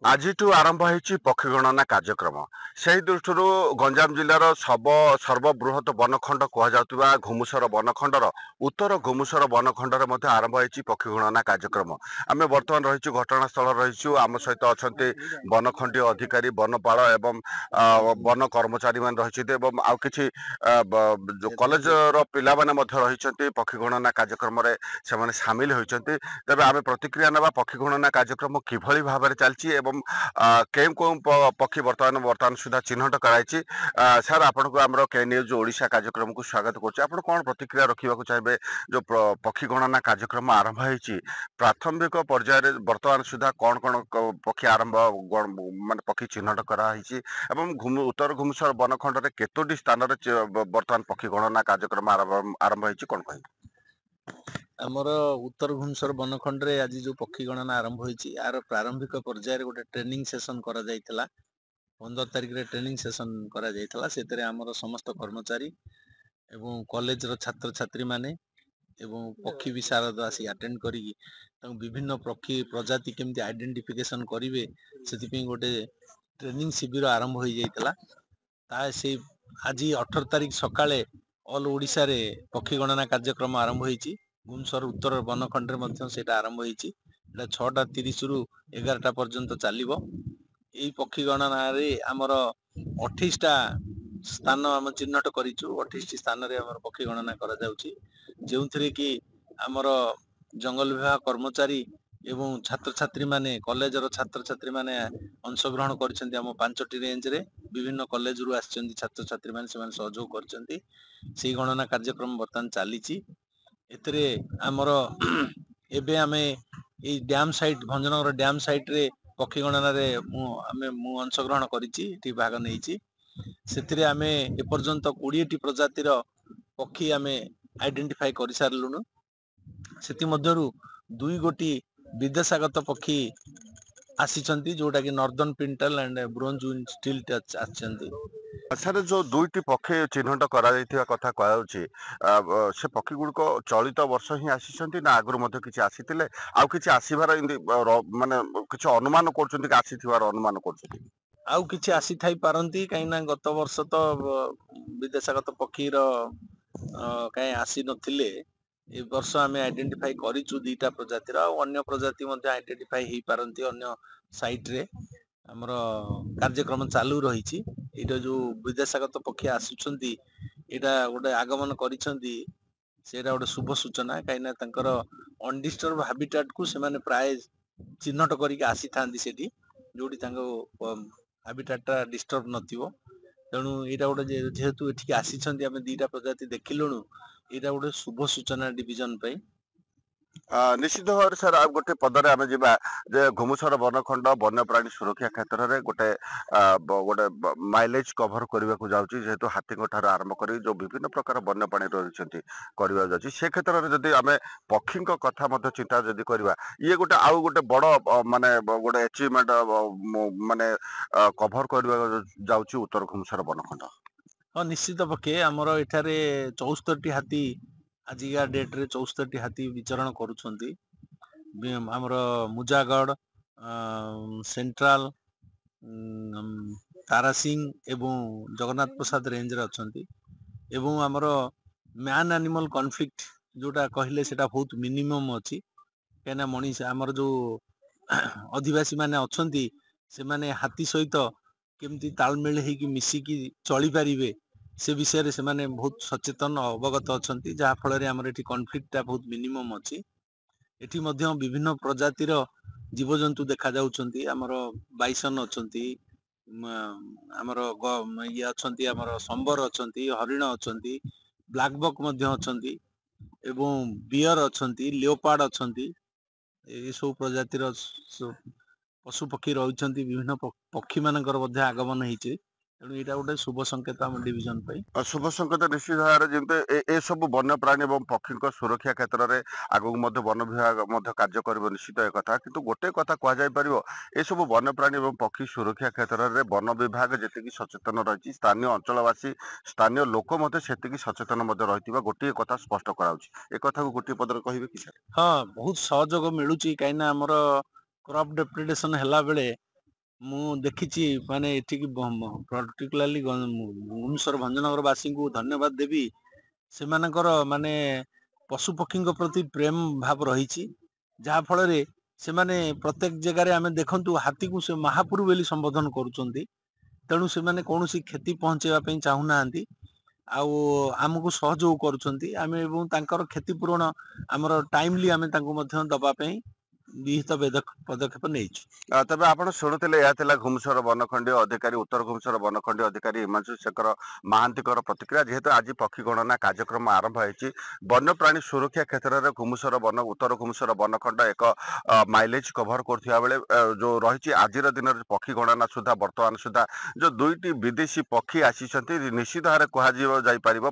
ଆଜିଠୁ ଆରମ୍ଭ ହେଇଛି ପକ୍ଷୀ ଗଣନା କାର୍ଯ୍ୟକ୍ରମ। ସେହି ଦୃଷ୍ଟିରୁ ଗଞ୍ଜାମ ଜିଲ୍ଲାର ସର୍ବବୃହତ ବନଖଣ୍ଡ କୁହାଯାଉଥିବା ଘୁମୁସର ବନଖଣ୍ଡର ଉତ୍ତର ଘୁମୁସର ବନଖଣ୍ଡରେ ମଧ୍ୟ ଆରମ୍ଭ ହେଇଛି ପକ୍ଷୀ ଗଣନା କାର୍ଯ୍ୟକ୍ରମ। ଆମେ ବର୍ତ୍ତମାନ ରହିଛୁ ଘଟଣାସ୍ଥଳରେ ରହିଛୁ। ଆମ ସହିତ ଅଛନ୍ତି ବନଖଣ୍ଡୀୟ ଅଧିକାରୀ, ବନପାଳ ଏବଂ ବନ କର୍ମଚାରୀମାନେ ରହିଛନ୍ତି ଏବଂ ଆଉ କିଛି ଯୋଉ କଲେଜର ପିଲାମାନେ ମଧ୍ୟ ରହିଛନ୍ତି ପକ୍ଷୀ ଗଣନା କାର୍ଯ୍ୟକ୍ରମରେ ସେମାନେ ସାମିଲ ହୋଇଛନ୍ତି। ତେବେ ଆମେ ପ୍ରତିକ୍ରିୟା ନେବା ପକ୍ଷୀ ଗଣନା କାର୍ଯ୍ୟକ୍ରମ କିଭଳି ଭାବରେ ଚାଲିଛି ଏବଂ କେଉଁ କେଉଁ ପକ୍ଷୀ ବର୍ତ୍ତମାନ ସୁଦ୍ଧା ଚିହ୍ନଟ କରାଯାଇଛି। ସାର୍ ଆପଣଙ୍କୁ ଆମର କେ ନ୍ୟୁଜ୍ ଓଡ଼ିଶା କାର୍ଯ୍ୟକ୍ରମକୁ ସ୍ୱାଗତ କରୁଛି। ଆପଣ କ'ଣ ପ୍ରତିକ୍ରିୟା ରଖିବାକୁ ଚାହିଁବେ? ଯେଉଁ ପକ୍ଷୀ ଗଣନା କାର୍ଯ୍ୟକ୍ରମ ଆରମ୍ଭ ହେଇଛି ପ୍ରାଥମିକ ପର୍ଯ୍ୟାୟରେ ବର୍ତ୍ତମାନ ସୁଦ୍ଧା କ'ଣ କ'ଣ ପକ୍ଷୀ ମାନେ ପକ୍ଷୀ ଚିହ୍ନଟ କରାହେଇଛି ଏବଂ ଉତ୍ତର ଘୁମୁସର ବନଖଣ୍ଡରେ କେତୋଟି ସ୍ଥାନରେ ବର୍ତ୍ତମାନ ପକ୍ଷୀ ଗଣନା କାର୍ଯ୍ୟକ୍ରମ ଆରମ୍ଭ ହେଇଛି କ'ଣ କହିବେ? ଆମର ଉତ୍ତର ଭୁବନେଶ୍ୱର ବନଖଣ୍ଡରେ ଆଜି ଯୋଉ ପକ୍ଷୀ ଗଣନା ଆରମ୍ଭ ହୋଇଛି, ଆର ପ୍ରାରମ୍ଭିକ ପର୍ଯ୍ୟାୟରେ ଗୋଟେ ଟ୍ରେନିଂ ସେସନ କରାଯାଇଥିଲା। 15 ତାରିଖରେ ଟ୍ରେନିଂ ସେସନ କରାଯାଇଥିଲା। ସେଥିରେ ଆମର ସମସ୍ତ କର୍ମଚାରୀ ଏବଂ କଲେଜର ଛାତ୍ରଛାତ୍ରୀ ମାନେ ଏବଂ ପକ୍ଷୀ ବିଶାରଦ ଆସି ଆଟେଣ୍ଡ କରିକି ତାଙ୍କୁ ବିଭିନ୍ନ ପକ୍ଷୀ ପ୍ରଜାତି କେମିତି ଆଇଡେଣ୍ଟିଫିକେସନ କରିବେ ସେଥିପାଇଁ ଗୋଟେ ଟ୍ରେନିଂ ଶିବିର ଆରମ୍ଭ ହୋଇଯାଇଥିଲା। ସେଇ ଆଜି 18 ତାରିଖ ସକାଳେ ଅଲ୍ ଓଡ଼ିଶାରେ ପକ୍ଷୀ ଗଣନା କାର୍ଯ୍ୟକ୍ରମ ଆରମ୍ଭ ହୋଇଛି। ଭୁବନେଶ୍ୱର ଉତ୍ତର ବନଖଣ୍ଡରେ ମଧ୍ୟ ସେଇଟା ଆରମ୍ଭ ହେଇଛି। ଏଇଟା 6ଟା 30ରୁ 11ଟା ପର୍ଯ୍ୟନ୍ତ ଚାଲିବ। ଏଇ ପକ୍ଷୀ ଗଣନାରେ ଆମର 28ଟା ସ୍ଥାନ ଆମେ ଚିହ୍ନଟ କରିଛୁ। 28ଟି ସ୍ଥାନରେ ଆମର ପକ୍ଷୀ ଗଣନା କରାଯାଉଛି, ଯେଉଁଥିରେ କି ଆମର ଜଙ୍ଗଲ ବିଭାଗ କର୍ମଚାରୀ ଏବଂ ଛାତ୍ରଛାତ୍ରୀ ମାନେ କଲେଜର ଛାତ୍ରଛାତ୍ରୀ ମାନେ ଅଂଶଗ୍ରହଣ କରିଛନ୍ତି। ଆମ 5ଟି ରେଞ୍ଜରେ ବିଭିନ୍ନ କଲେଜରୁ ଆସିଛନ୍ତି ଛାତ୍ରଛାତ୍ରୀ ମାନେ, ସେମାନେ ସହଯୋଗ କରିଛନ୍ତି। ସେଇ ଗଣନା କାର୍ଯ୍ୟକ୍ରମ ବର୍ତ୍ତମାନ ଚାଲିଛି। ଏଥିରେ ଆମର ଏବେ ଆମେ ଏଇ dam site Bhanjanagar dam site ରେ ପକ୍ଷୀ ଗଣନାରେ ମୁଁ ଅଂଶଗ୍ରହଣ କରିଛି, ଏଠି ଭାଗ ନେଇଛି। ସେଥିରେ ଆମେ ଏପର୍ଯ୍ୟନ୍ତ 20ଟି ପ୍ରଜାତିର ପକ୍ଷୀ ଆମେ ଆଇଡେଣ୍ଟିଫାଇ କରିସାରିଲୁଣୁ। ସେଥିମଧ୍ୟରୁ 2 ଗୋଟି ବିଦେଶାଗତ ପକ୍ଷୀ ଆସିଛନ୍ତି, ଯୋଉଟା କି ନର୍ଦନ ପିଣ୍ଟଲ ଆଣ୍ଡ ବ୍ରୋଞ୍ଜ ଷ୍ଟିଲ୍ଟ ଆସିଛନ୍ତି। ସାର୍ ଯୋଉ 2ଟି ପକ୍ଷୀ ଚିହ୍ନଟ କରାଯାଇଥିବା କଥା କୁହାଯାଉଛି, ସେ ପକ୍ଷୀ ଗୁଡ଼ିକ ଚଳିତ ବର୍ଷ ହିଁ ଆସିଛନ୍ତି ନା ଆଗରୁ ମଧ୍ୟ କିଛି ଆସିଥିଲେ? ଆଉ କିଛି ଆସିବାର ଏମିତି ମାନେ କିଛି ଅନୁମାନ କରୁଛନ୍ତି କି ଆସିଥିବାର ଅନୁମାନ କରୁଛନ୍ତି? ଆଉ କିଛି ଆସିଥାଇ ପାରନ୍ତି, କାହିଁକି ନା ଗତ ବର୍ଷ ତ ବିଦେଶାଗତ ପକ୍ଷୀର କାହିଁ ଆସି ନଥିଲେ। ଏ ବର୍ଷ ଆମେ ଆଇଡେଣ୍ଟିଫାଇ କରିଛୁ 2ଟା ପ୍ରଜାତିର, ଆଉ ଅନ୍ୟ ପ୍ରଜାତି ମଧ୍ୟ ଆଇଡେଣ୍ଟିଫାଇ ହେଇପାରନ୍ତି ଅନ୍ୟ ସାଇଟ ରେ। ଆମର କାର୍ଯ୍ୟକ୍ରମ ଚାଲୁ ରହିଛି। ଏଇଟା ଯୋଉ ବିଦେଶାଗତ ପକ୍ଷୀ ଆସୁଛନ୍ତି, ଏଇଟା ଗୋଟେ ଆଗମନ କରିଛନ୍ତି, ସେଇଟା ଗୋଟେ ଶୁଭ ସୂଚନା। କାହିଁକିନା ତାଙ୍କର ଅନଡିଷ୍ଟର୍ବ ହାବିଟାଟ କୁ ସେମାନେ ପ୍ରାୟ ଚିହ୍ନଟ କରିକି ଆସିଥାନ୍ତି ସେଠି, ଯୋଉଠି ତାଙ୍କ ହାବିଟାଟ ଟା ଡିଷ୍ଟର୍ବ ନଥିବ। ତେଣୁ ଏଇଟା ଗୋଟେ ଯେହେତୁ ଏଠିକି ଆସିଛନ୍ତି, ଆମେ 2ଟା ପ୍ରଜାତି ଦେଖିଲୁଣୁ, ଏଇଟା ଗୋଟେ ଶୁଭ ସୂଚନା ଡିଭିଜନ ପାଇଁ। ନିଶ୍ଚିତ ଭାବରେ ସାର୍ ଆଉ ଗୋଟେ ପଦରେ ଆମେ ଯିବା ଯେ ଘୁମୁସର ବନଖଣ୍ଡ ବନ୍ୟପ୍ରାଣୀ ସୁରକ୍ଷା କ୍ଷେତ୍ରରେ ଗୋଟେ ମାଇଲେଜ କଭର କରିବାକୁ ଯାଉଛି, ଯେହେତୁ ହାତୀଙ୍କ ଠାରୁ ଆରମ୍ଭ କରି ଯୋଉ ବିଭିନ୍ନ ପ୍ରକାର ବନ୍ୟପ୍ରାଣୀ ରହିଛନ୍ତି କରିବାକୁ ଯାଉଛି। ସେ କ୍ଷେତ୍ରରେ ଯଦି ଆମେ ପକ୍ଷୀଙ୍କ କଥା ମଧ୍ୟ ଚିନ୍ତା ଯଦି କରିବା, ଇଏ ଆଉ ଗୋଟେ ବଡ ମାନେ ଗୋଟେ ଆଚିଭମେଣ୍ଟ ମାନେ କଭର କରିବାକୁ ଯାଉଛି ଉତ୍ତର ଘୁମୁସର ବନଖଣ୍ଡ। ହଁ, ନିଶ୍ଚିତ ପକ୍ଷେ ଆମର ଏଠାରେ 74ଟି ହାତୀ ଆଜିକା ଡେଟ ରେ 74ଟି ହାତୀ ବିଚରଣ କରୁଛନ୍ତି। ଆମର ମୁଜାଗଡ଼, ସେଣ୍ଟ୍ରାଲ, ତାରାସିଂ ଏବଂ ଜଗନ୍ନାଥ ପ୍ରସାଦ ରେଞ୍ଜରେ ଅଛନ୍ତି। ଏବଂ ଆମର ମ୍ୟାନ ଆନିମାଲ କନଫ୍ଲିକ୍ଟ ଯୋଉଟା କହିଲେ ସେଟା ବହୁତ ମିନିମମ ଅଛି। କାହିଁକିନା ମଣିଷ ଆମର ଯୋଉ ଅଧିବାସୀ ମାନେ ଅଛନ୍ତି, ସେମାନେ ହାତୀ ସହିତ କେମିତି ତାଳମେଳ ହେଇକି ମିଶିକି ଚଳିପାରିବେ ସେ ବିଷୟରେ ସେମାନେ ବହୁତ ସଚେତନ ଅବଗତ ଅଛନ୍ତି, ଯାହା ଫଳରେ ଆମର ଏଠି କନଫ୍ଲିକ୍ଟ ଟା ବହୁତ ମିନିମମ ଅଛି। ଏଠି ମଧ୍ୟ ବିଭିନ୍ନ ପ୍ରଜାତିର ଜୀବଜନ୍ତୁ ଦେଖା ଯାଉଛନ୍ତି। ଆମର ବାଇସନ ଅଛନ୍ତି, ଆମର ଇଏ ଅଛନ୍ତି, ଆମର ସମ୍ବର ଅଛନ୍ତି, ହରିଣ ଅଛନ୍ତି, ବ୍ଲାକବକ୍ ମଧ୍ୟ ଅଛନ୍ତି ଏବଂ ବିୟର ଅଛନ୍ତି, ଲିଓପାର୍ଡ ଅଛନ୍ତି। ଏ ସବୁ ପ୍ରଜାତିର ପଶୁ ପକ୍ଷୀ ରହିଛନ୍ତି। ବିଭିନ୍ନ ପକ୍ଷୀ ମାନଙ୍କର ମଧ୍ୟ ଆଗମନ ହେଇଛି। ତେଣୁ ଏଇଟା ଗୋଟେ ଶୁଭ ସଂକେତ ଆମ ଡିଭିଜନ ପାଇଁ। ଶୁଭ ସଂକେତ ନିଶ୍ଚିତ ଭାବରେ, ଯେମିତି ଏସବୁ ବନ୍ୟପ୍ରାଣୀ ଏବଂ ପକ୍ଷୀଙ୍କ ସୁରକ୍ଷା କ୍ଷେତ୍ରରେ ଆଗକୁ ମଧ୍ୟ ବନ ବିଭାଗ ମଧ୍ୟ କାର୍ଯ୍ୟ କରିବ, ନିଶ୍ଚିତ କଥା। କିନ୍ତୁ ଗୋଟେ କଥା କୁହାଯାଇ ପାରିବ, ଏସବୁ ବନ୍ୟପ୍ରାଣୀ ଏବଂ ପକ୍ଷୀ ସୁରକ୍ଷା କ୍ଷେତ୍ରରେ ବନ ବିଭାଗ ଯେତିକି ସଚେତନ ରହିଛି, ସ୍ଥାନୀୟ ଅଞ୍ଚଳବାସୀ ସ୍ଥାନୀୟ ଲୋକ ମଧ୍ୟ ସେତିକି ସଚେତନ ମଧ୍ୟ ରହିଥିବା ଗୋଟିଏ କଥା ସ୍ପଷ୍ଟ କରାଉଛି। ଏ କଥାକୁ ଗୋଟିଏ ପଦରେ କହିବେ କି ସାର୍? ହଁ, ବହୁତ ସହଯୋଗ ମିଳୁଛି। କାହିଁକିନା ଆମର କ୍ରପ ଡେପ୍ରିଡେସନ ହେଲା ବେଳେ ମୁଁ ଦେଖିଛି ମାନେ ଏଠିକି ପର୍ଟିକୁଲାରଲି ଭୁବନେଶ୍ୱର ଭଞ୍ଜନଗର ବାସୀଙ୍କୁ ଧନ୍ୟବାଦ ଦେବି। ସେମାନଙ୍କର ମାନେ ପଶୁ ପକ୍ଷୀଙ୍କ ପ୍ରତି ପ୍ରେମ ଭାବ ରହିଛି, ଯାହା ଫଳରେ ସେମାନେ ପ୍ରତ୍ୟେକ ଜାଗାରେ ଆମେ ଦେଖନ୍ତୁ ହାତୀକୁ ସେ ମହାପୁରୁ ବୋଲି ସମ୍ବୋଧନ କରୁଛନ୍ତି। ତେଣୁ ସେମାନେ କୌଣସି କ୍ଷତି ପହଞ୍ଚେଇବା ପାଇଁ ଚାହୁଁନାହାନ୍ତି। ଆଉ ଆମକୁ ସହଯୋଗ କରୁଛନ୍ତି, ଆମେ ଏବଂ ତାଙ୍କର କ୍ଷତିପୂରଣ ଆମର ଟାଇମଲି ଆମେ ତାଙ୍କୁ ମଧ୍ୟ ଦବା ପାଇଁ ବିହିତ ପଦକ୍ଷେପ ନେଇଛୁ। ତେବେ ଆପଣ ଶୁଣୁଥିଲେ, ଏହା ଥିଲା ଘୁମୁସର ବନଖଣ୍ଡି ଅଧିକାରୀ, ଉତ୍ତର ଘୁମୁସର ବନଖଣ୍ଡି ଅଧିକାରୀ ହିମାଂଶୁ ଶେଖର ମହାନ୍ତିଙ୍କର ପ୍ରତିକ୍ରିୟା। ଯେହେତୁ ଆଜି ପକ୍ଷୀ ଗଣନା କାର୍ଯ୍ୟକ୍ରମ ଆରମ୍ଭ ହୋଇଛି, ବନ୍ୟପ୍ରାଣୀ ସୁରକ୍ଷା କ୍ଷେତ୍ରରେ ଉତ୍ତର ଘୁମୁସର ବନଖଣ୍ଡ ଏକ ମାଇଲେଜ କଭର କରୁଥିବା ବେଳେ ଯୋଉ ରହିଛି ଆଜିର ଦିନରେ ପକ୍ଷୀ ଗଣନା ସୁଦ୍ଧା ବର୍ତ୍ତମାନ ସୁଦ୍ଧା ଯୋଉ 2ଟି ବିଦେଶୀ ପକ୍ଷୀ ଆସିଛନ୍ତି, ନିଶ୍ଚିତ ଭାବରେ କୁହାଯିବ ଯାଇପାରିବ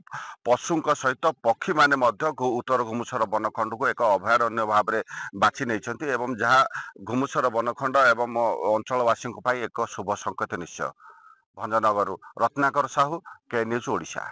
ପଶୁଙ୍କ ସହିତ ପକ୍ଷୀମାନେ ମଧ୍ୟ ଉତ୍ତର ଘୁମୁସର ବନଖଣ୍ଡକୁ ଏକ ଅଭୟାରଣ୍ୟ ଭାବରେ ବାଛି ନେଇଛନ୍ତି ଏବଂ ଯାହା ଘୁମୁସର ବନଖଣ୍ଡ ଏବଂ ଅଞ୍ଚଳବାସୀଙ୍କ ପାଇଁ ଏକ ଶୁଭ ସଂକେତ ନିଶ୍ଚୟ। ଭଞ୍ଜନଗରରୁ ରତ୍ନାକର ସାହୁ, କେ ନ୍ୟୁଜ ଓଡ଼ିଶା।